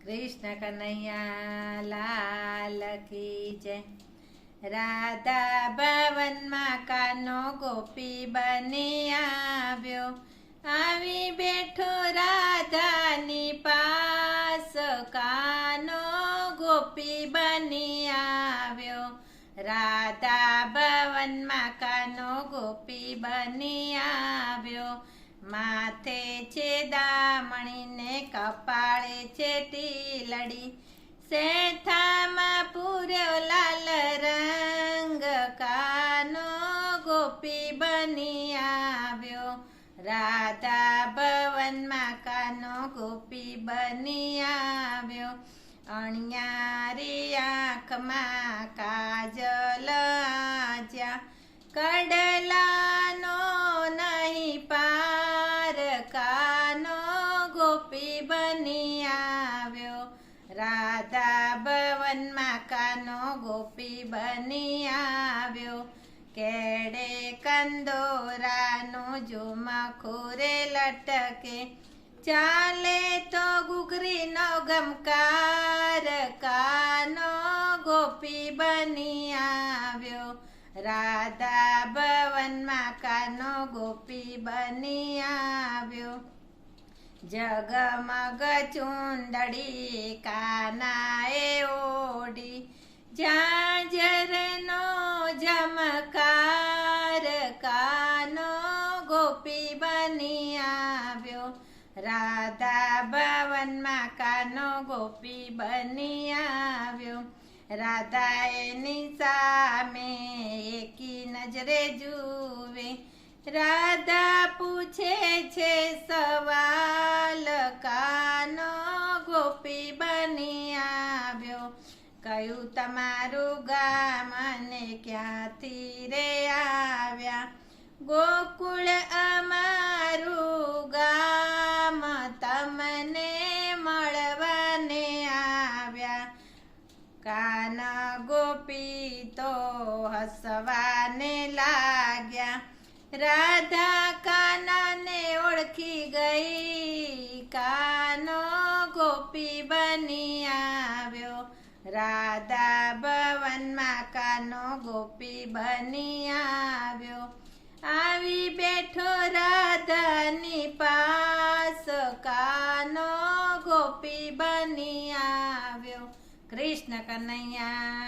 कृष्ण कन्हैया लाल की जय। राधा भवन में कानो गोपी बनी आव्यो, आवी बैठो राधानी पास, कानो गोपी बनी आव्यो। राधा भवन में कानो गोपी बनी आव्यो, माथे छे दामणी ने कपाळे छे टीलड़ी, सेठामां पूर्यो लाल रंग, कानो गोपी बनी आव्यो। राधा भवन में कानो गोपी बनी आव्यो, अणियारी आँख में काजल आज्या, कड़लानो नहीं पार, कानो गोपी बनी आव्यो। राधा भवन में कानो गोपी बनी आव्यो, केड़े कंदोरानो जो मखोरे लटके, चाले तो घुघरी नो गमकार, कानो गोपी बनी आव्यो। राधा भवन में कानो गोपी बनी आव्यो, जगमग चूंदड़ी कानाए ओढ़ी, झांझरनो झमकार, कानो गोपी बनी आव्यो। राधा भवन में कानो गोपी बनी आव्यो। राधा एनी सामे एकी नजरे जुवे, राधा पूछे छे सवाल, कानो गोपी बनी आव्यो। कયું તમારું ગામ અને ક્યાંથી રે આવ્યા, ગોકુળ અમારું ગામ, તમને મળવાને આવ્યા। કાન ગોપી તો હસવાને લાગ્યા, રાધા કાનાને ઓળખી ગઈ, કાનો ગોપી બની આવ્યો। રાધા ભવન માં કાનો ગોપી બની આવ્યો, આવી બેઠો રાધાની પાસ, કાનો ગોપી બની આવ્યો। કૃષ્ણ કનૈયા